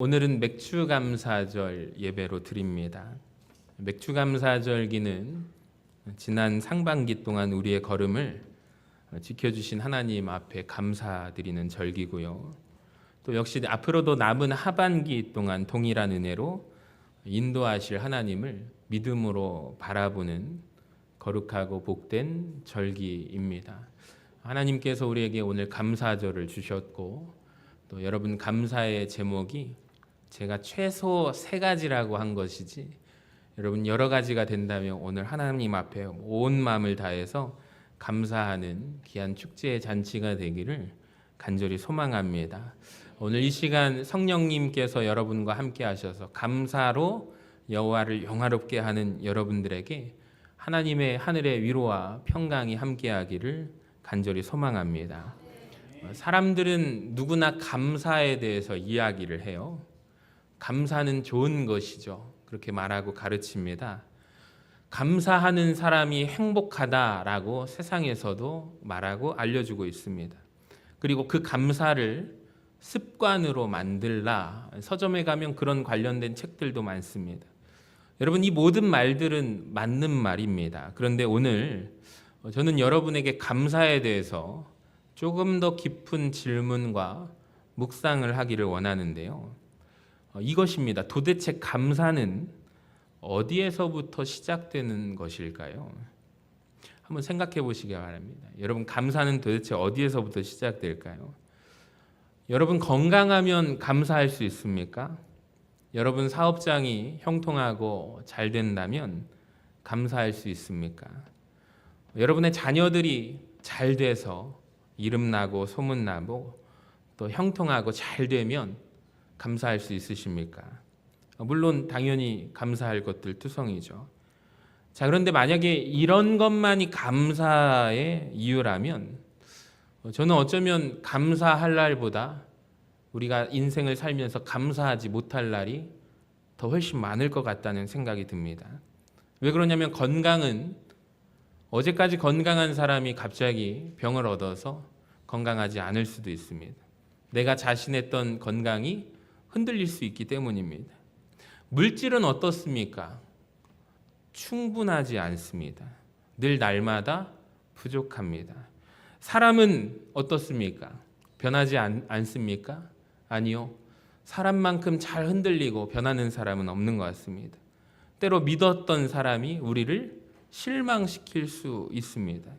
오늘은 맥추감사절 예배로 드립니다. 맥추감사절기는 지난 상반기 동안 우리의 걸음을 지켜주신 하나님 앞에 감사드리는 절기고요. 또 역시 앞으로도 남은 하반기 동안 동일한 은혜로 인도하실 하나님을 믿음으로 바라보는 거룩하고 복된 절기입니다. 하나님께서 우리에게 오늘 감사절을 주셨고, 또 여러분 감사의 제목이 제가 최소 3가지라고 한 것이지, 여러분 여러 가지가 된다면 오늘 하나님 앞에 온 마음을 다해서 감사하는 귀한 축제의 잔치가 되기를 간절히 소망합니다. 오늘 이 시간 성령님께서 여러분과 함께 하셔서 감사로 여호와를 영화롭게 하는 여러분들에게 하나님의 하늘의 위로와 평강이 함께하기를 간절히 소망합니다. 사람들은 누구나 감사에 대해서 이야기를 해요. 감사는 좋은 것이죠. 그렇게 말하고 가르칩니다. 감사하는 사람이 행복하다라고 세상에서도 말하고 알려주고 있습니다. 그리고 그 감사를 습관으로 만들라, 서점에 가면 그런 관련된 책들도 많습니다. 여러분, 이 모든 말들은 맞는 말입니다. 그런데 오늘 저는 여러분에게 감사에 대해서 조금 더 깊은 질문과 묵상을 하기를 원하는데요. 이것입니다. 도대체 감사는 어디에서부터 시작되는 것일까요? 한번 생각해 보시기 바랍니다. 여러분, 감사는 도대체 어디에서부터 시작될까요? 여러분, 건강하면 감사할 수 있습니까? 여러분, 사업장이 형통하고 잘 된다면 감사할 수 있습니까? 여러분의 자녀들이 잘 돼서 이름나고 소문나고 또 형통하고 잘 되면 감사할 수 있으십니까? 물론 당연히 감사할 것들 투성이죠. 자, 그런데 만약에 이런 것만이 감사의 이유라면 저는 어쩌면 감사할 날보다 우리가 인생을 살면서 감사하지 못할 날이 더 훨씬 많을 것 같다는 생각이 듭니다. 왜 그러냐면 건강은 어제까지 건강한 사람이 갑자기 병을 얻어서 건강하지 않을 수도 있습니다. 내가 자신했던 건강이 흔들릴 수 있기 때문입니다. 물질은 어떻습니까? 충분하지 않습니다. 늘 날마다 부족합니다. 사람은 어떻습니까? 변하지 않습니까? 아니요. 사람만큼 잘 흔들리고 변하는 사람은 없는 것 같습니다. 때로 믿었던 사람이 우리를 실망시킬 수 있습니다.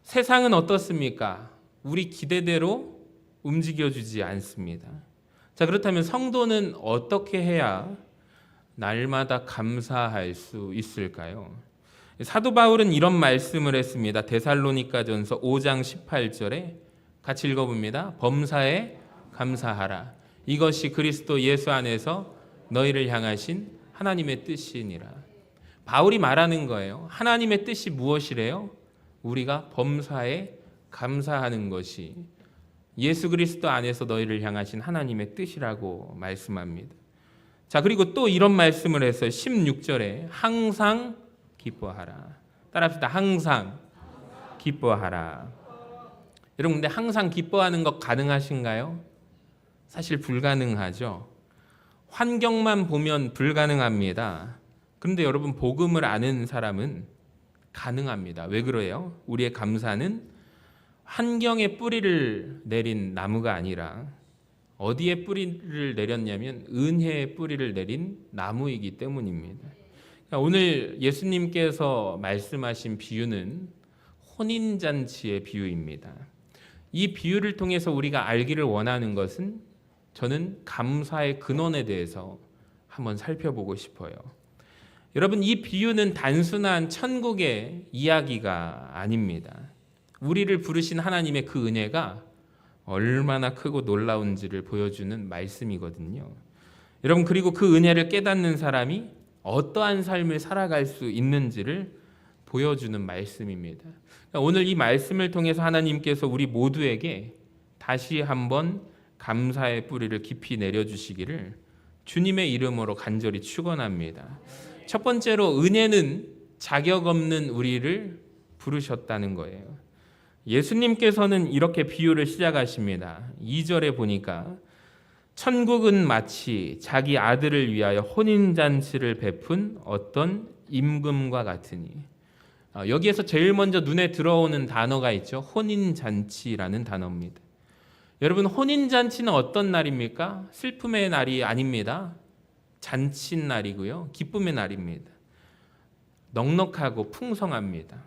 세상은 어떻습니까? 우리 기대대로 움직여주지 않습니다. 자, 그렇다면 성도는 어떻게 해야 날마다 감사할 수 있을까요? 사도 바울은 이런 말씀을 했습니다. 데살로니가전서 5장 18절에 같이 읽어봅니다. 범사에 감사하라. 이것이 그리스도 예수 안에서 너희를 향하신 하나님의 뜻이니라. 바울이 말하는 거예요. 하나님의 뜻이 무엇이래요? 우리가 범사에 감사하는 것이 예수 그리스도 안에서 너희를 향하신 하나님의 뜻이라고 말씀합니다. 자, 그리고 또 이런 말씀을 했어요. 16절에 항상 기뻐하라. 따라합시다. 항상 기뻐하라. 여러분, 근데 항상 기뻐하는 것 가능하신가요? 사실 불가능하죠. 환경만 보면 불가능합니다. 그런데 여러분, 복음을 아는 사람은 가능합니다. 왜 그래요? 우리의 감사는 환경에 뿌리를 내린 나무가 아니라 어디에 뿌리를 내렸냐면 은혜의 뿌리를 내린 나무이기 때문입니다. 오늘 예수님께서 말씀하신 비유는 혼인잔치의 비유입니다. 이 비유를 통해서 우리가 알기를 원하는 것은, 저는 감사의 근원에 대해서 한번 살펴보고 싶어요. 여러분, 이 비유는 단순한 천국의 이야기가 아닙니다. 우리를 부르신 하나님의 그 은혜가 얼마나 크고 놀라운지를 보여주는 말씀이거든요. 여러분, 그리고 그 은혜를 깨닫는 사람이 어떠한 삶을 살아갈 수 있는지를 보여주는 말씀입니다. 오늘 이 말씀을 통해서 하나님께서 우리 모두에게 다시 한번 감사의 뿌리를 깊이 내려주시기를 주님의 이름으로 간절히 축원합니다. 첫 번째로, 은혜는 자격 없는 우리를 부르셨다는 거예요. 예수님께서는 이렇게 비유를 시작하십니다. 2절에 보니까 천국은 마치 자기 아들을 위하여 혼인잔치를 베푼 어떤 임금과 같으니. 여기에서 제일 먼저 눈에 들어오는 단어가 있죠. 혼인잔치라는 단어입니다. 여러분, 혼인잔치는 어떤 날입니까? 슬픔의 날이 아닙니다. 잔칫날이고요. 기쁨의 날입니다. 넉넉하고 풍성합니다.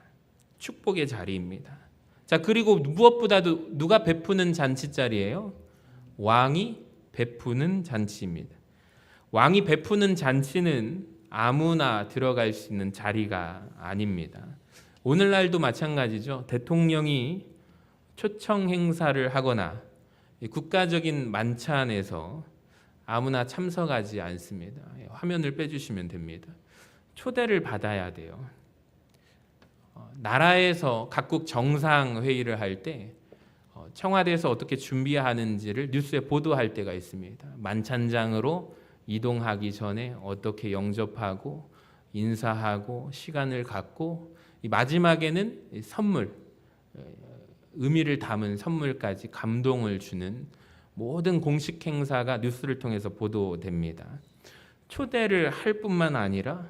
축복의 자리입니다. 자, 그리고 무엇보다도 누가 베푸는 잔치자리예요? 왕이 베푸는 잔치입니다. 왕이 베푸는 잔치는 아무나 들어갈 수 있는 자리가 아닙니다. 오늘날도 마찬가지죠. 대통령이 초청 행사를 하거나 국가적인 만찬에서 아무나 참석하지 않습니다. 화면을 빼주시면 됩니다. 초대를 받아야 돼요. 나라에서 각국 정상회의를 할 때 청와대에서 어떻게 준비하는지를 뉴스에 보도할 때가 있습니다. 만찬장으로 이동하기 전에 어떻게 영접하고 인사하고 시간을 갖고 마지막에는 선물, 의미를 담은 선물까지 감동을 주는 모든 공식 행사가 뉴스를 통해서 보도됩니다. 초대를 할 뿐만 아니라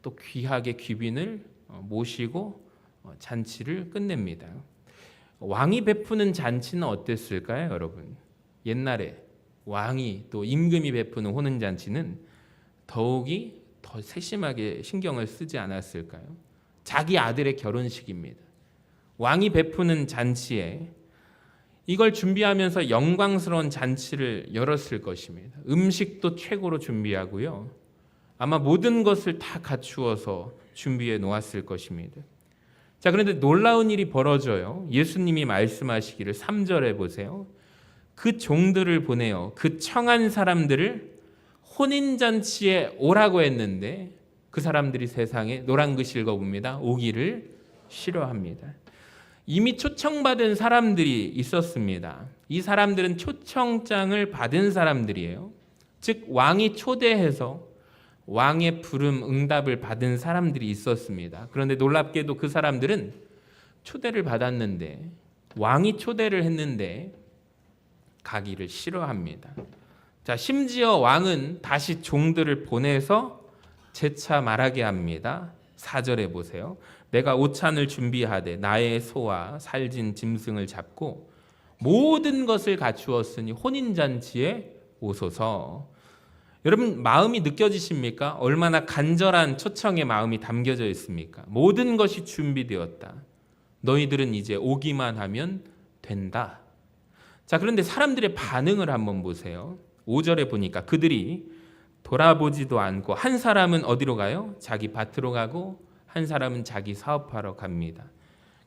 또 귀하게 귀빈을 모시고 잔치를 끝냅니다. 왕이 베푸는 잔치는 어땠을까요, 여러분? 옛날에 왕이 또 임금이 베푸는 혼인잔치는 더욱이 더 세심하게 신경을 쓰지 않았을까요? 자기 아들의 결혼식입니다. 왕이 베푸는 잔치에 이걸 준비하면서 영광스러운 잔치를 열었을 것입니다. 음식도 최고로 준비하고요. 아마 모든 것을 다 갖추어서 준비해 놓았을 것입니다. 자, 그런데 놀라운 일이 벌어져요. 예수님이 말씀하시기를 3절에 보세요. 그 종들을 보내어 그 청한 사람들을 혼인잔치에 오라고 했는데 그 사람들이 세상에 노란 글 읽어봅니다. 오기를 싫어합니다. 이미 초청받은 사람들이 있었습니다. 이 사람들은 초청장을 받은 사람들이에요. 즉 왕이 초대해서 왕의 부름 응답을 받은 사람들이 있었습니다. 그런데 놀랍게도 그 사람들은 초대를 받았는데 왕이 초대를 했는데 가기를 싫어합니다. 자, 심지어 왕은 다시 종들을 보내서 재차 말하게 합니다. 4절에 보세요. 내가 오찬을 준비하되 나의 소와 살진 짐승을 잡고 모든 것을 갖추었으니 혼인잔치에 오소서. 여러분, 마음이 느껴지십니까? 얼마나 간절한 초청의 마음이 담겨져 있습니까? 모든 것이 준비되었다. 너희들은 이제 오기만 하면 된다. 자, 그런데 사람들의 반응을 한번 보세요. 5절에 보니까 그들이 돌아보지도 않고 한 사람은 어디로 가요? 자기 밭으로 가고 한 사람은 자기 사업하러 갑니다.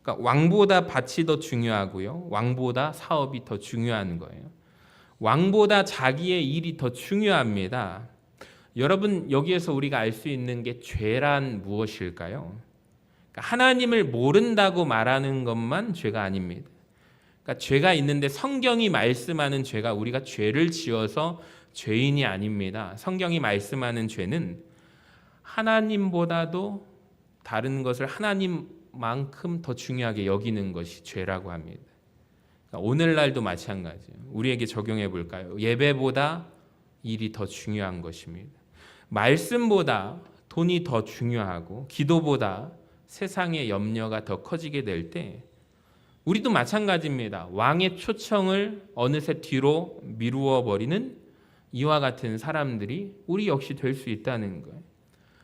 그러니까 왕보다 밭이 더 중요하고요. 왕보다 사업이 더 중요한 거예요. 왕보다 자기의 일이 더 중요합니다. 여러분, 여기에서 우리가 알 수 있는 게 죄란 무엇일까요? 그러니까 하나님을 모른다고 말하는 것만 죄가 아닙니다. 그러니까 죄가 있는데 성경이 말씀하는 죄가 우리가 죄를 지어서 죄인이 아닙니다. 성경이 말씀하는 죄는 하나님보다도 다른 것을 하나님만큼 더 중요하게 여기는 것이 죄라고 합니다. 오늘날도 마찬가지예요. 우리에게 적용해 볼까요? 예배보다 일이 더 중요한 것입니다. 말씀보다 돈이 더 중요하고 기도보다 세상의 염려가 더 커지게 될 때 우리도 마찬가지입니다. 왕의 초청을 어느새 뒤로 미루어 버리는 이와 같은 사람들이 우리 역시 될 수 있다는 거예요.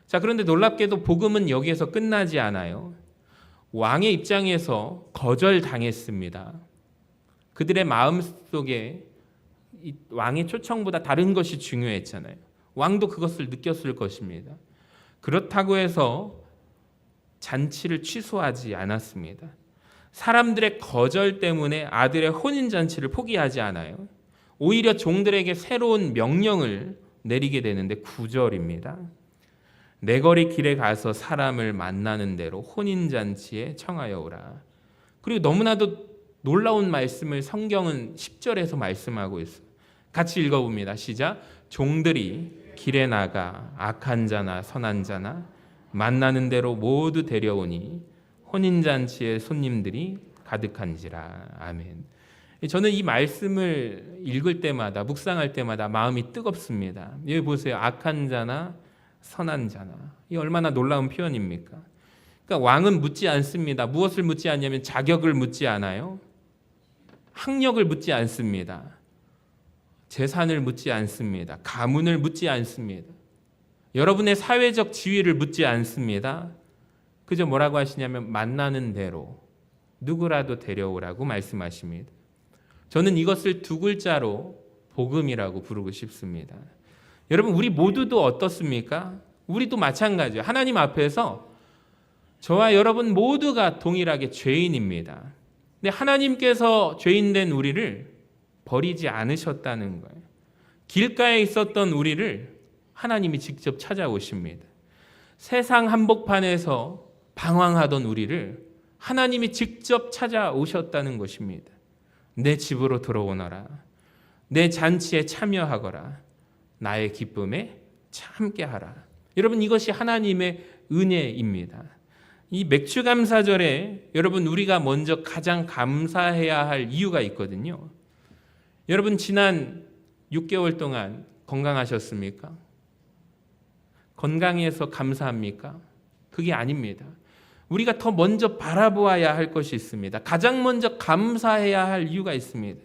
자, 그런데 놀랍게도 복음은 여기에서 끝나지 않아요. 왕의 입장에서 거절당했습니다. 그들의 마음속에 이 왕의 초청보다 다른 것이 중요했잖아요. 왕도 그것을 느꼈을 것입니다. 그렇다고 해서 잔치를 취소하지 않았습니다. 사람들의 거절 때문에 아들의 혼인잔치를 포기하지 않아요. 오히려 종들에게 새로운 명령을 내리게 되는데 9절입니다. 내 거리 길에 가서 사람을 만나는 대로 혼인잔치에 청하여 오라. 그리고 너무나도 놀라운 말씀을 성경은 10절에서 말씀하고 있어요. 같이 읽어봅니다. 시작. 종들이 길에 나가 악한 자나 선한 자나 만나는 대로 모두 데려오니 혼인잔치에 손님들이 가득한지라. 아멘. 저는 이 말씀을 읽을 때마다, 묵상할 때마다 마음이 뜨겁습니다. 여기 보세요. 악한 자나 선한 자나. 이 얼마나 놀라운 표현입니까? 그러니까 왕은 묻지 않습니다. 무엇을 묻지 않냐면 자격을 묻지 않아요. 학력을 묻지 않습니다. 재산을 묻지 않습니다. 가문을 묻지 않습니다. 여러분의 사회적 지위를 묻지 않습니다. 그저 뭐라고 하시냐면 만나는 대로 누구라도 데려오라고 말씀하십니다. 저는 이것을 두 글자로 복음이라고 부르고 싶습니다. 여러분, 우리 모두도 어떻습니까? 우리도 마찬가지예요. 하나님 앞에서 저와 여러분 모두가 동일하게 죄인입니다. 근데 하나님께서 죄인된 우리를 버리지 않으셨다는 거예요. 길가에 있었던 우리를 하나님이 직접 찾아오십니다. 세상 한복판에서 방황하던 우리를 하나님이 직접 찾아오셨다는 것입니다. 내 집으로 들어오너라. 내 잔치에 참여하거라. 나의 기쁨에 참게하라. 여러분, 이것이 하나님의 은혜입니다. 이 맥주감사절에 여러분 우리가 먼저 가장 감사해야 할 이유가 있거든요. 여러분, 지난 6개월 동안 건강하셨습니까? 건강해서 감사합니까? 그게 아닙니다. 우리가 더 먼저 바라보아야 할 것이 있습니다. 가장 먼저 감사해야 할 이유가 있습니다.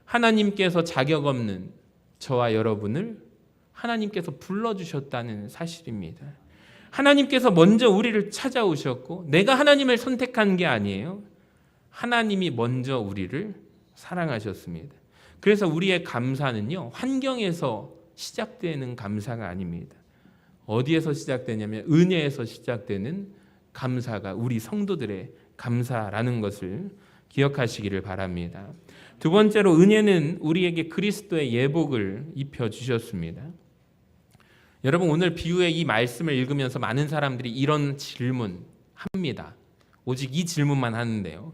하나님께서 자격 없는 저와 여러분을 하나님께서 불러주셨다는 사실입니다. 하나님께서 먼저 우리를 찾아오셨고 내가 하나님을 선택한 게 아니에요. 하나님이 먼저 우리를 사랑하셨습니다. 그래서 우리의 감사는요, 환경에서 시작되는 감사가 아닙니다. 어디에서 시작되냐면 은혜에서 시작되는 감사가 우리 성도들의 감사라는 것을 기억하시기를 바랍니다. 두 번째로, 은혜는 우리에게 그리스도의 예복을 입혀주셨습니다. 여러분, 오늘 비유의 이 말씀을 읽으면서 많은 사람들이 이런 질문합니다. 오직 이 질문만 하는데요.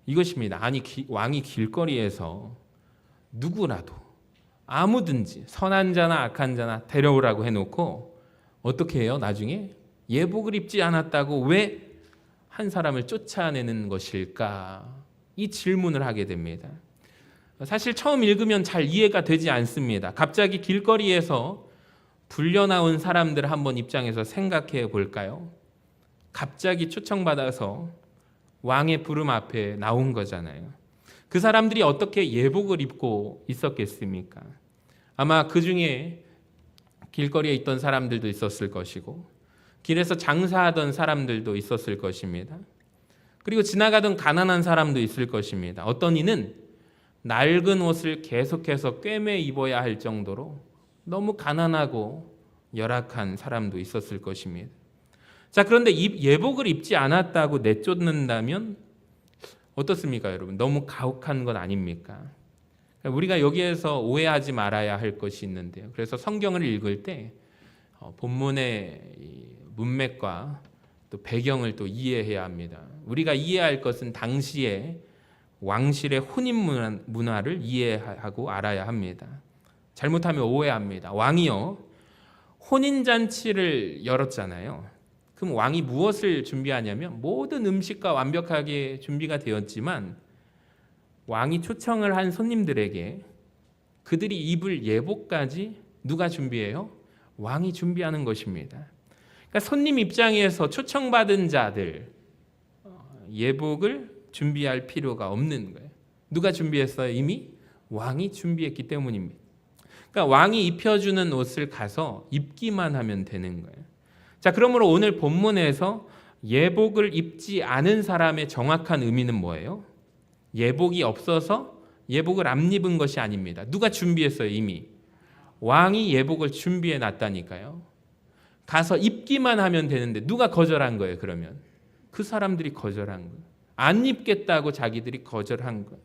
이것입니다. 아니, 왕이 길거리에서 누구라도 아무든지 선한 자나 악한 자나 데려오라고 해놓고 어떻게 해요? 나중에 예복을 입지 않았다고 왜 한 사람을 쫓아내는 것일까? 이 질문을 하게 됩니다. 사실 처음 읽으면 잘 이해가 되지 않습니다. 갑자기 길거리에서 불려나온 사람들 한번 입장에서 생각해 볼까요? 갑자기 초청받아서 왕의 부름 앞에 나온 거잖아요. 그 사람들이 어떻게 예복을 입고 있었겠습니까? 아마 그 중에 길거리에 있던 사람들도 있었을 것이고 길에서 장사하던 사람들도 있었을 것입니다. 그리고 지나가던 가난한 사람도 있을 것입니다. 어떤 이는 낡은 옷을 계속해서 꿰매 입어야 할 정도로 너무 가난하고 열악한 사람도 있었을 것입니다. 자, 그런데 예복을 입지 않았다고 내쫓는다면 어떻습니까, 여러분? 너무 가혹한 건 아닙니까? 우리가 여기에서 오해하지 말아야 할 것이 있는데요. 그래서 성경을 읽을 때 본문의 문맥과 또 배경을 또 이해해야 합니다. 우리가 이해할 것은 당시의 왕실의 혼인 문화를 이해하고 알아야 합니다. 잘못하면 오해합니다. 왕이요, 혼인잔치를 열었잖아요. 그럼 왕이 무엇을 준비하냐면 모든 음식과 완벽하게 준비가 되었지만 왕이 초청을 한 손님들에게 그들이 입을 예복까지 누가 준비해요? 왕이 준비하는 것입니다. 그러니까 손님 입장에서 초청받은 자들 예복을 준비할 필요가 없는 거예요. 누가 준비했어요? 이미 왕이 준비했기 때문입니다. 그러니까 왕이 입혀주는 옷을 가서 입기만 하면 되는 거예요. 자, 그러므로 오늘 본문에서 예복을 입지 않은 사람의 정확한 의미는 뭐예요? 예복이 없어서 예복을 안 입은 것이 아닙니다. 누가 준비했어요? 이미 왕이 예복을 준비해 놨다니까요. 가서 입기만 하면 되는데 누가 거절한 거예요? 그러면 그 사람들이 거절한 거예요. 안 입겠다고 자기들이 거절한 거예요.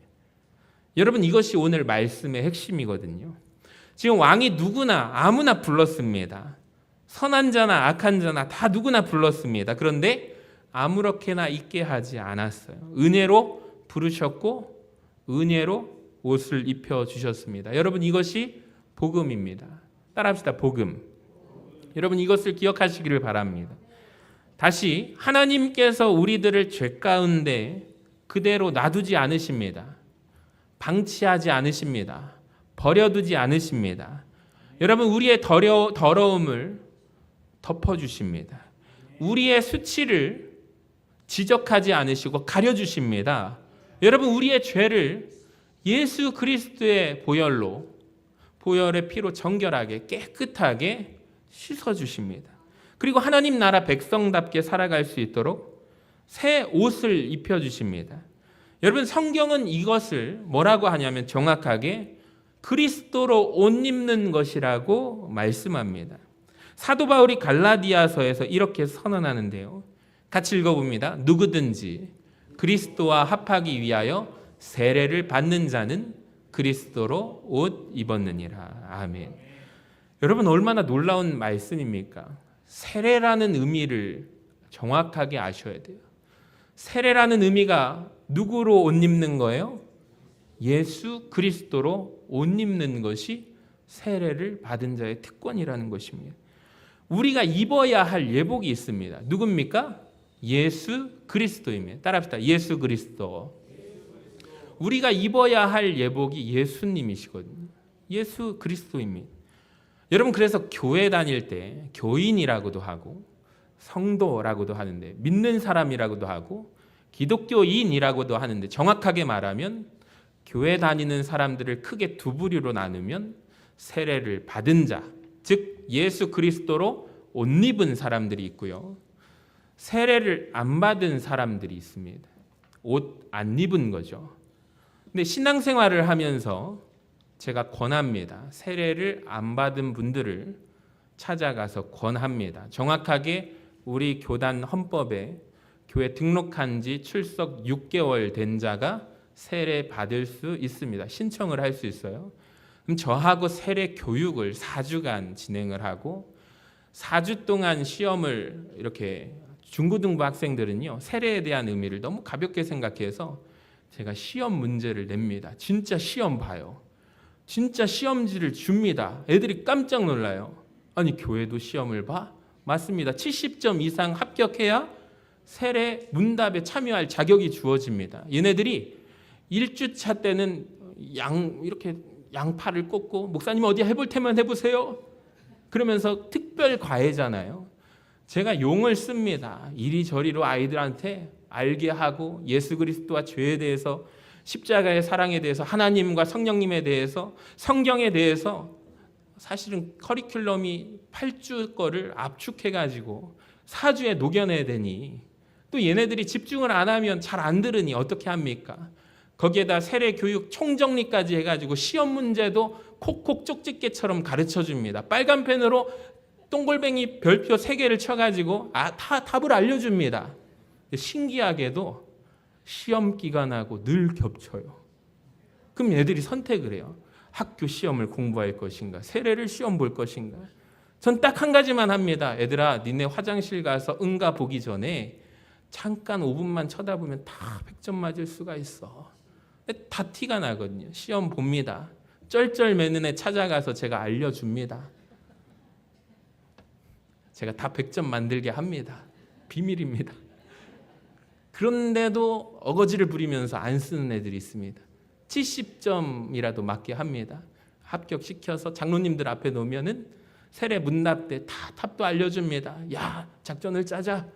여러분, 이것이 오늘 말씀의 핵심이거든요. 지금 왕이 누구나 아무나 불렀습니다. 선한 자나 악한 자나 다 누구나 불렀습니다. 그런데 아무렇게나 입게 하지 않았어요. 은혜로 부르셨고 은혜로 옷을 입혀주셨습니다. 여러분, 이것이 복음입니다. 따라합시다. 복음. 여러분, 이것을 기억하시기를 바랍니다. 다시, 하나님께서 우리들을 죄 가운데 그대로 놔두지 않으십니다. 방치하지 않으십니다. 버려두지 않으십니다. 여러분, 우리의 더러움을 덮어주십니다. 우리의 수치를 지적하지 않으시고 가려주십니다. 여러분, 우리의 죄를 예수 그리스도의 보혈의 피로 정결하게 깨끗하게 씻어주십니다. 그리고 하나님 나라 백성답게 살아갈 수 있도록 새 옷을 입혀주십니다. 여러분, 성경은 이것을 뭐라고 하냐면 정확하게 그리스도로 옷 입는 것이라고 말씀합니다. 사도 바울이 갈라디아서에서 이렇게 선언하는데요. 같이 읽어봅니다. 누구든지 그리스도와 합하기 위하여 세례를 받는 자는 그리스도로 옷 입었느니라. 아멘. 여러분, 얼마나 놀라운 말씀입니까? 세례라는 의미를 정확하게 아셔야 돼요. 세례라는 의미가 누구로 옷 입는 거예요? 예수 그리스도로 옷 입는 것이 세례를 받은 자의 특권이라는 것입니다. 우리가 입어야 할 예복이 있습니다. 누굽니까? 예수 그리스도입니다. 따라합시다. 예수 그리스도. 우리가 입어야 할 예복이 예수님이시거든요. 예수 그리스도입니다. 여러분, 그래서 교회 다닐 때 교인이라고도 하고 성도라고도 하는데, 믿는 사람이라고도 하고 기독교인이라고도 하는데, 정확하게 말하면 교회 다니는 사람들을 크게 두 부류로 나누면 세례를 받은 자, 즉 예수 그리스도로 옷 입은 사람들이 있고요, 세례를 안 받은 사람들이 있습니다. 옷 안 입은 거죠. 근데 신앙생활을 하면서 제가 권합니다. 세례를 안 받은 분들을 찾아가서 권합니다. 정확하게 우리 교단 헌법에 교회 등록한 지 출석 6개월 된 자가 세례 받을 수 있습니다. 신청을 할 수 있어요. 그럼 저하고 세례 교육을 4주간 진행을 하고 4주 동안 시험을 이렇게 중고등부 학생들은요, 세례에 대한 의미를 너무 가볍게 생각해서 제가 시험 문제를 냅니다. 진짜 시험 봐요. 진짜 시험지를 줍니다. 애들이 깜짝 놀라요. 아니, 교회도 시험을 봐? 맞습니다. 70점 이상 합격해야 세례 문답에 참여할 자격이 주어집니다. 얘네들이 1주차 때는 이렇게 양팔을 꽂고 목사님 어디 해볼 테면 해보세요. 그러면서 특별 과외잖아요. 제가 용을 씁니다. 이리저리로 아이들한테 알게 하고 예수 그리스도와 죄에 대해서, 십자가의 사랑에 대해서, 하나님과 성령님에 대해서, 성경에 대해서 사실은 커리큘럼이 8주 거를 압축해가지고 4주에 녹여내야 되니, 또 얘네들이 집중을 안 하면 잘 안 들으니 어떻게 합니까? 거기에다 세례 교육 총정리까지 해가지고 시험 문제도 콕콕 쪽집게처럼 가르쳐줍니다. 빨간 펜으로 동글뱅이 별표 3개를 쳐가지고 답을 알려줍니다. 신기하게도 시험 기간하고 늘 겹쳐요. 그럼 애들이 선택을 해요. 학교 시험을 공부할 것인가, 세례를 시험 볼 것인가. 전 딱 한 가지만 합니다. 얘들아, 니네 화장실 가서 응가 보기 전에 잠깐 5분만 쳐다보면 다 100점 맞을 수가 있어. 다 티가 나거든요. 시험 봅니다. 쩔쩔매는 애 찾아가서 제가 알려줍니다. 제가 다 100점 만들게 합니다. 비밀입니다. 그런데도 어거지를 부리면서 안 쓰는 애들이 있습니다. 70점이라도 맞게 합니다. 합격시켜서 장로님들 앞에 놓으면은 세례 문답 때 다 탑도 알려줍니다. 야, 작전을 짜자.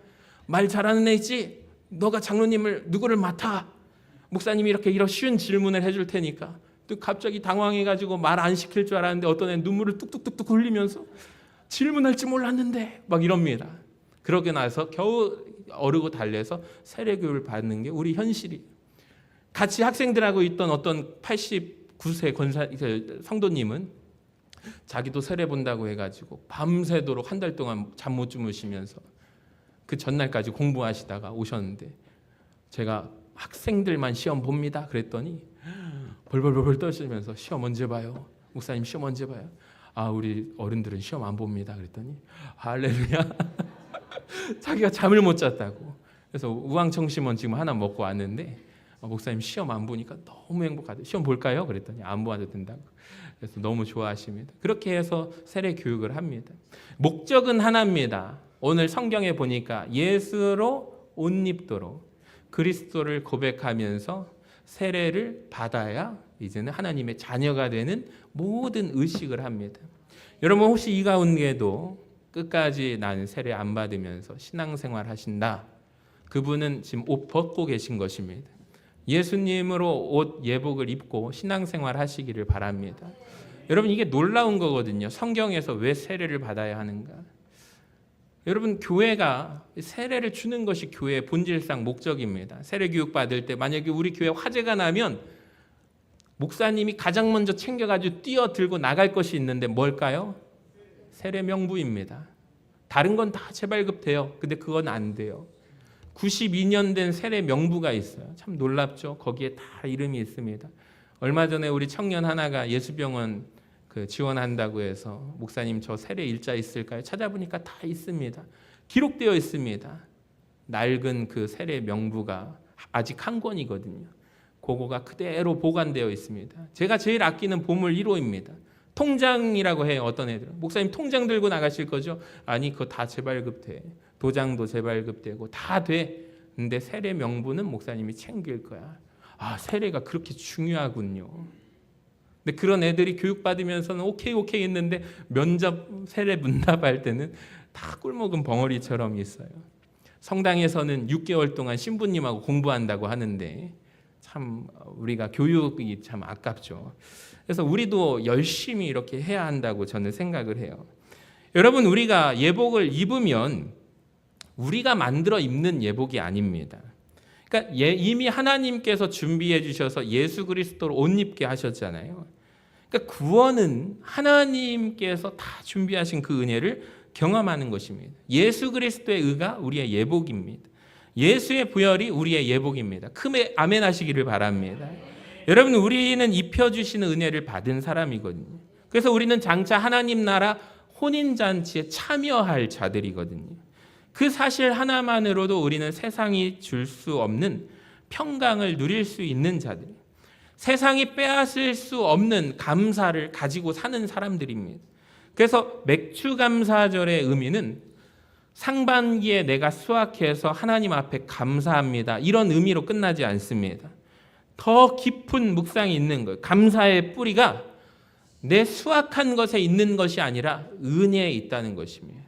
말 잘하는 애 있지? 너가 장로님을 누구를 맡아? 목사님이 이렇게 이런 쉬운 질문을 해줄 테니까. 또 갑자기 당황해가지고 말 안 시킬 줄 알았는데 어떤 애 눈물을 뚝뚝뚝뚝 흘리면서 질문할 줄 몰랐는데 막 이럽니다. 그러고 나서 겨우 어르고 달래서 세례교육을 받는 게 우리 현실이. 같이 학생들하고 있던 어떤 89세 성도님은 자기도 세례 본다고 해가지고 밤새도록 한 달 동안 잠 못 주무시면서 그 전날까지 공부하시다가 오셨는데, 제가 학생들만 시험 봅니다 그랬더니 벌벌벌 떠시면서 시험 언제 봐요? 목사님 시험 언제 봐요? 아, 우리 어른들은 시험 안 봅니다 그랬더니 할렐루야. 자기가 잠을 못 잤다고. 그래서 우황청심원 지금 하나 먹고 왔는데 목사님 시험 안 보니까 너무 행복하대요. 시험 볼까요? 그랬더니 안 봐도 된다고. 그래서 너무 좋아하십니다. 그렇게 해서 세례 교육을 합니다. 목적은 하나입니다. 오늘 성경에 보니까 예수로 옷 입도록 그리스도를 고백하면서 세례를 받아야 이제는 하나님의 자녀가 되는 모든 의식을 합니다. 여러분 혹시 이 가운데도 끝까지 나는 세례 안 받으면서 신앙생활 하신다, 그분은 지금 옷 벗고 계신 것입니다. 예수님으로 옷 예복을 입고 신앙생활 하시기를 바랍니다. 여러분 이게 놀라운 거거든요. 성경에서 왜 세례를 받아야 하는가? 여러분 교회가 세례를 주는 것이 교회의 본질상 목적입니다. 세례 교육 받을 때 만약에 우리 교회 화재가 나면 목사님이 가장 먼저 챙겨가지고 뛰어들고 나갈 것이 있는데 뭘까요? 세례 명부입니다. 다른 건 다 재발급돼요. 근데 그건 안 돼요. 92년 된 세례 명부가 있어요. 참 놀랍죠? 거기에 다 이름이 있습니다. 얼마 전에 우리 청년 하나가 예수병원 지원한다고 해서 목사님 저 세례 일자 있을까요? 찾아보니까 다 있습니다. 기록되어 있습니다. 낡은 그 세례 명부가 아직 한 권이거든요. 그거가 그대로 보관되어 있습니다. 제가 제일 아끼는 보물 1호입니다. 통장이라고 해요. 어떤 애들은 목사님 통장 들고 나가실 거죠? 아니 그거 다 재발급돼. 도장도 재발급되고 다 돼. 근데 세례 명부는 목사님이 챙길 거야. 아, 세례가 그렇게 중요하군요. 근데 그런 애들이 교육받으면서는 오케이 했는데 면접 세례 문답할 때는 다 꿀먹은 벙어리처럼 있어요. 성당에서는 6개월 동안 신부님하고 공부한다고 하는데 참 우리가 교육이 참 아깝죠. 그래서 우리도 열심히 이렇게 해야 한다고 저는 생각을 해요. 여러분 우리가 예복을 입으면 우리가 만들어 입는 예복이 아닙니다. 그러니까 이미 하나님께서 준비해 주셔서 예수 그리스도로 옷 입게 하셨잖아요. 그러니까 구원은 하나님께서 다 준비하신 그 은혜를 경험하는 것입니다. 예수 그리스도의 의가 우리의 예복입니다. 예수의 부활이 우리의 예복입니다. 크게 아멘 하시기를 바랍니다. 여러분 우리는 입혀주시는 은혜를 받은 사람이거든요. 그래서 우리는 장차 하나님 나라 혼인잔치에 참여할 자들이거든요. 그 사실 하나만으로도 우리는 세상이 줄 수 없는 평강을 누릴 수 있는 자들, 세상이 빼앗을 수 없는 감사를 가지고 사는 사람들입니다. 그래서 맥추감사절의 의미는 상반기에 내가 수확해서 하나님 앞에 감사합니다, 이런 의미로 끝나지 않습니다. 더 깊은 묵상이 있는 거예요. 감사의 뿌리가 내 수확한 것에 있는 것이 아니라 은혜에 있다는 것입니다.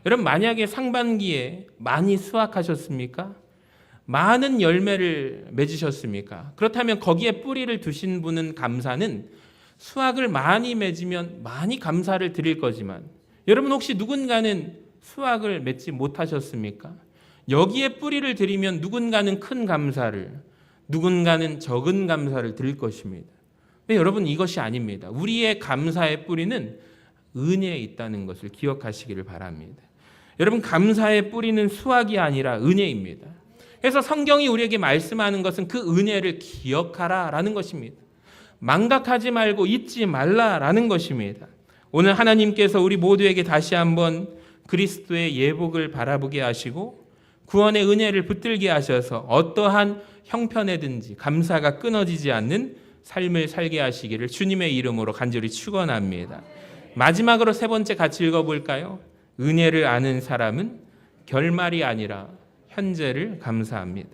여러분 만약에 상반기에 많이 수확하셨습니까? 많은 열매를 맺으셨습니까? 그렇다면 거기에 뿌리를 두신 분은 감사는 수확을 많이 맺으면 많이 감사를 드릴 거지만, 여러분 혹시 누군가는 수확을 맺지 못하셨습니까? 여기에 뿌리를 들이면 누군가는 큰 감사를, 누군가는 적은 감사를 드릴 것입니다. 근데 여러분 이것이 아닙니다. 우리의 감사의 뿌리는 은혜에 있다는 것을 기억하시기를 바랍니다. 여러분 감사의 뿌리는 수확이 아니라 은혜입니다. 그래서 성경이 우리에게 말씀하는 것은 그 은혜를 기억하라라는 것입니다. 망각하지 말고 잊지 말라라는 것입니다. 오늘 하나님께서 우리 모두에게 다시 한번 그리스도의 예복을 바라보게 하시고 구원의 은혜를 붙들게 하셔서 어떠한 형편에든지 감사가 끊어지지 않는 삶을 살게 하시기를 주님의 이름으로 간절히 축원합니다. 마지막으로 세 번째 같이 읽어볼까요? 은혜를 아는 사람은 결말이 아니라 현재를 감사합니다.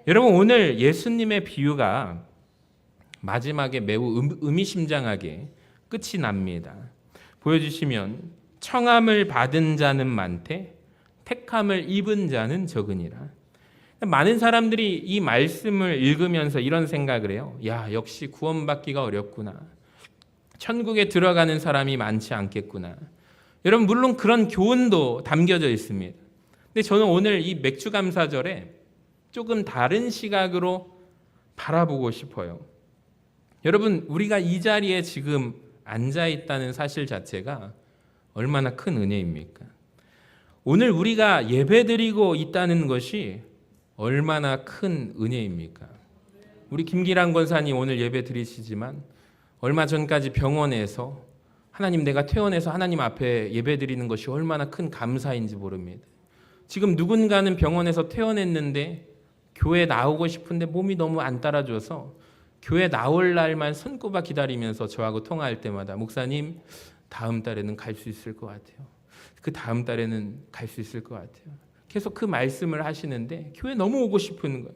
여러분 오늘 예수님의 비유가 마지막에 매우 의미심장하게 끝이 납니다. 보여주시면 청함을 받은 자는 많되 택함을 입은 자는 적으니라. 많은 사람들이 이 말씀을 읽으면서 이런 생각을 해요. 야, 역시 구원받기가 어렵구나. 천국에 들어가는 사람이 많지 않겠구나. 여러분 물론 그런 교훈도 담겨져 있습니다. 근데 저는 오늘 이 맥추감사절에 조금 다른 시각으로 바라보고 싶어요. 여러분 우리가 이 자리에 지금 앉아 있다는 사실 자체가 얼마나 큰 은혜입니까? 오늘 우리가 예배드리고 있다는 것이 얼마나 큰 은혜입니까? 우리 김기란 권사님 오늘 예배 드리시지만 얼마 전까지 병원에서 하나님 내가 퇴원해서 하나님 앞에 예배드리는 것이 얼마나 큰 감사인지 모릅니다. 지금 누군가는 병원에서 퇴원했는데 교회 나오고 싶은데 몸이 너무 안 따라줘서 교회 나올 날만 손꼽아 기다리면서 저하고 통화할 때마다 목사님 다음 달에는 갈 수 있을 것 같아요. 그 다음 달에는 갈 수 있을 것 같아요. 계속 그 말씀을 하시는데 교회 너무 오고 싶은 거예요.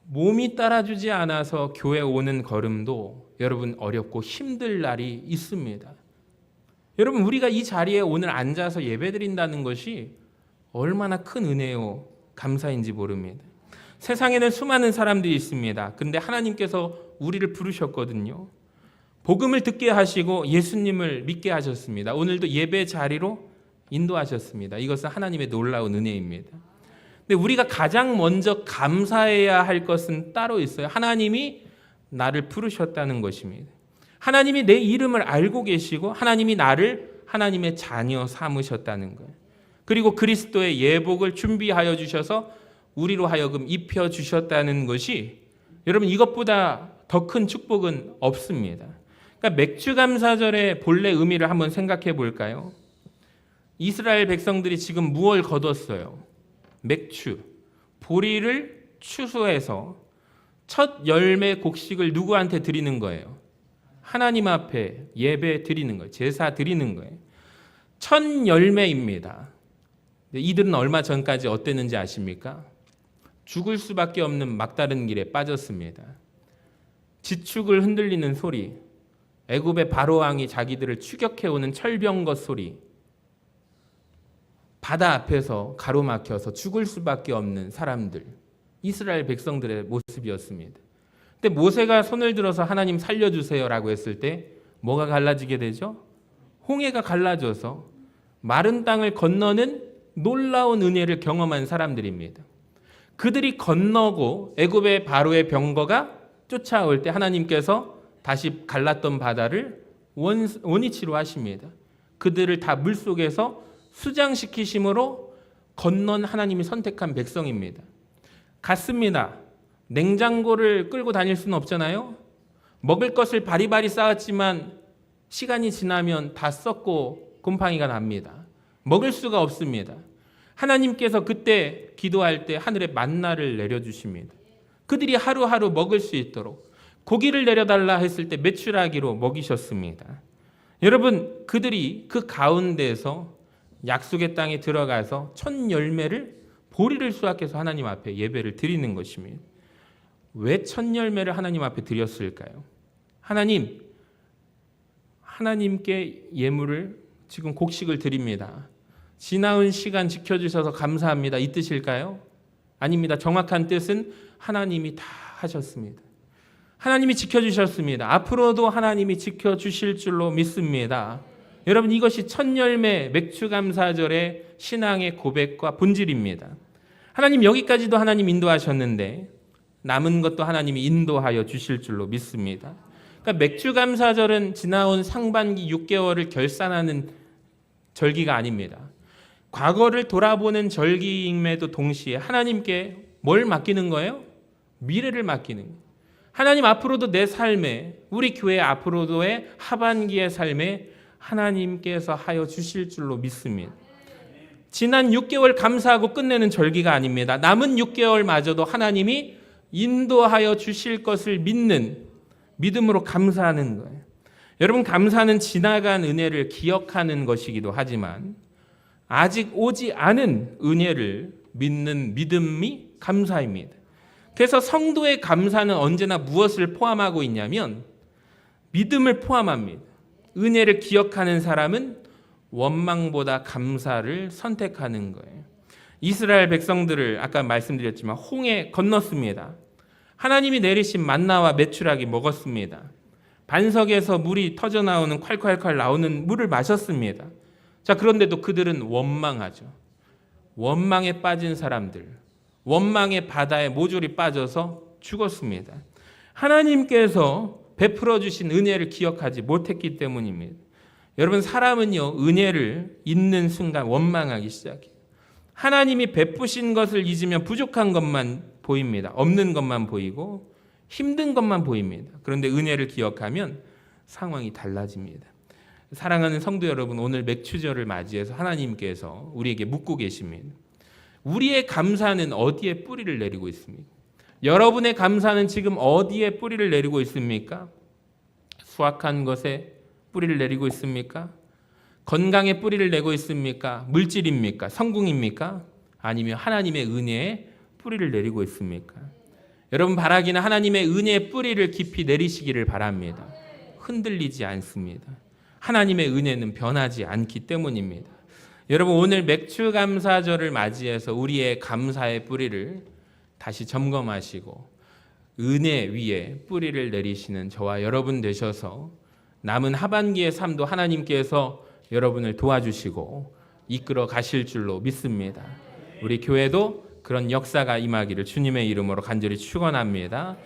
몸이 따라주지 않아서 교회 오는 걸음도 여러분 어렵고 힘들 날이 있습니다. 여러분 우리가 이 자리에 오늘 앉아서 예배드린다는 것이 얼마나 큰 은혜요 감사인지 모릅니다. 세상에는 수많은 사람들이 있습니다. 근데 하나님께서 우리를 부르셨거든요. 복음을 듣게 하시고 예수님을 믿게 하셨습니다. 오늘도 예배 자리로 인도하셨습니다. 이것은 하나님의 놀라운 은혜입니다. 근데 우리가 가장 먼저 감사해야 할 것은 따로 있어요. 하나님이 나를 부르셨다는 것입니다. 하나님이 내 이름을 알고 계시고 하나님이 나를 하나님의 자녀 삼으셨다는 거예요. 그리고 그리스도의 예복을 준비하여 주셔서 우리로 하여금 입혀 주셨다는 것이 여러분 이것보다 더 큰 축복은 없습니다. 그러니까 맥주감사절의 본래 의미를 한번 생각해 볼까요? 이스라엘 백성들이 지금 무엇을 거뒀어요? 맥주, 보리를 추수해서 첫 열매 곡식을 누구한테 드리는 거예요? 하나님 앞에 예배 드리는 거예요. 제사 드리는 거예요. 첫 열매입니다. 이들은 얼마 전까지 어땠는지 아십니까? 죽을 수밖에 없는 막다른 길에 빠졌습니다. 지축을 흔들리는 소리, 애굽의 바로왕이 자기들을 추격해오는 철병거 소리, 바다 앞에서 가로막혀서 죽을 수밖에 없는 사람들, 이스라엘 백성들의 모습이었습니다. 근데 모세가 손을 들어서 하나님 살려주세요라고 했을 때 뭐가 갈라지게 되죠? 홍해가 갈라져서 마른 땅을 건너는 놀라운 은혜를 경험한 사람들입니다. 그들이 건너고 애굽의 바로의 병거가 쫓아올 때 하나님께서 다시 갈랐던 바다를 원위치로 하십니다. 그들을 다 물속에서 수장시키심으로 건넌 하나님이 선택한 백성입니다. 같습니다. 냉장고를 끌고 다닐 수는 없잖아요. 먹을 것을 바리바리 쌓았지만 시간이 지나면 다 썩고 곰팡이가 납니다. 먹을 수가 없습니다. 하나님께서 그때 기도할 때 하늘에 만나를 내려주십니다. 그들이 하루하루 먹을 수 있도록 고기를 내려달라 했을 때 메추라기로 먹이셨습니다. 여러분 그들이 그 가운데서 약속의 땅에 들어가서 첫 열매를 보리를 수확해서 하나님 앞에 예배를 드리는 것입니다. 왜 첫 열매를 하나님 앞에 드렸을까요? 하나님께 예물을 지금 곡식을 드립니다. 지나온 시간 지켜주셔서 감사합니다. 이 뜻일까요? 아닙니다. 정확한 뜻은 하나님이 다 하셨습니다. 하나님이 지켜주셨습니다. 앞으로도 하나님이 지켜주실 줄로 믿습니다. 여러분 이것이 첫 열매 맥주감사절의 신앙의 고백과 본질입니다. 하나님 여기까지도 하나님 인도하셨는데 남은 것도 하나님이 인도하여 주실 줄로 믿습니다. 그러니까 맥주감사절은 지나온 상반기 6개월을 결산하는 절기가 아닙니다. 과거를 돌아보는 절기임에도 동시에 하나님께 뭘 맡기는 거예요? 미래를 맡기는 거예요. 하나님 앞으로도 내 삶에 우리 교회 앞으로도의 하반기의 삶에 하나님께서 하여 주실 줄로 믿습니다. 지난 6개월 감사하고 끝내는 절기가 아닙니다. 남은 6개월마저도 하나님이 인도하여 주실 것을 믿는 믿음으로 감사하는 거예요. 여러분 감사는 지나간 은혜를 기억하는 것이기도 하지만 아직 오지 않은 은혜를 믿는 믿음이 감사입니다. 그래서 성도의 감사는 언제나 무엇을 포함하고 있냐면 믿음을 포함합니다. 은혜를 기억하는 사람은 원망보다 감사를 선택하는 거예요. 이스라엘 백성들을 아까 말씀드렸지만 홍해 건넜습니다. 하나님이 내리신 만나와 메추라기 먹었습니다. 반석에서 물이 터져나오는 콸콸콸 나오는 물을 마셨습니다. 자, 그런데도 그들은 원망하죠. 원망에 빠진 사람들, 원망의 바다에 모조리 빠져서 죽었습니다. 하나님께서 베풀어 주신 은혜를 기억하지 못했기 때문입니다. 여러분 사람은요 은혜를 잊는 순간 원망하기 시작해요. 하나님이 베푸신 것을 잊으면 부족한 것만 보입니다. 없는 것만 보이고 힘든 것만 보입니다. 그런데 은혜를 기억하면 상황이 달라집니다. 사랑하는 성도 여러분, 오늘 맥추절을 맞이해서 하나님께서 우리에게 묻고 계십니다. 우리의 감사는 어디에 뿌리를 내리고 있습니까? 여러분의 감사는 지금 어디에 뿌리를 내리고 있습니까? 수확한 것에 뿌리를 내리고 있습니까? 건강에 뿌리를 내고 있습니까? 물질입니까? 성공입니까? 아니면 하나님의 은혜에 뿌리를 내리고 있습니까? 여러분 바라기는 하나님의 은혜의 뿌리를 깊이 내리시기를 바랍니다. 흔들리지 않습니다. 하나님의 은혜는 변하지 않기 때문입니다. 여러분 오늘 맥추감사절을 맞이해서 우리의 감사의 뿌리를 다시 점검하시고 은혜 위에 뿌리를 내리시는 저와 여러분 되셔서 남은 하반기의 삶도 하나님께서 여러분을 도와주시고 이끌어 가실 줄로 믿습니다. 우리 교회도 그런 역사가 임하기를 주님의 이름으로 간절히 축원합니다.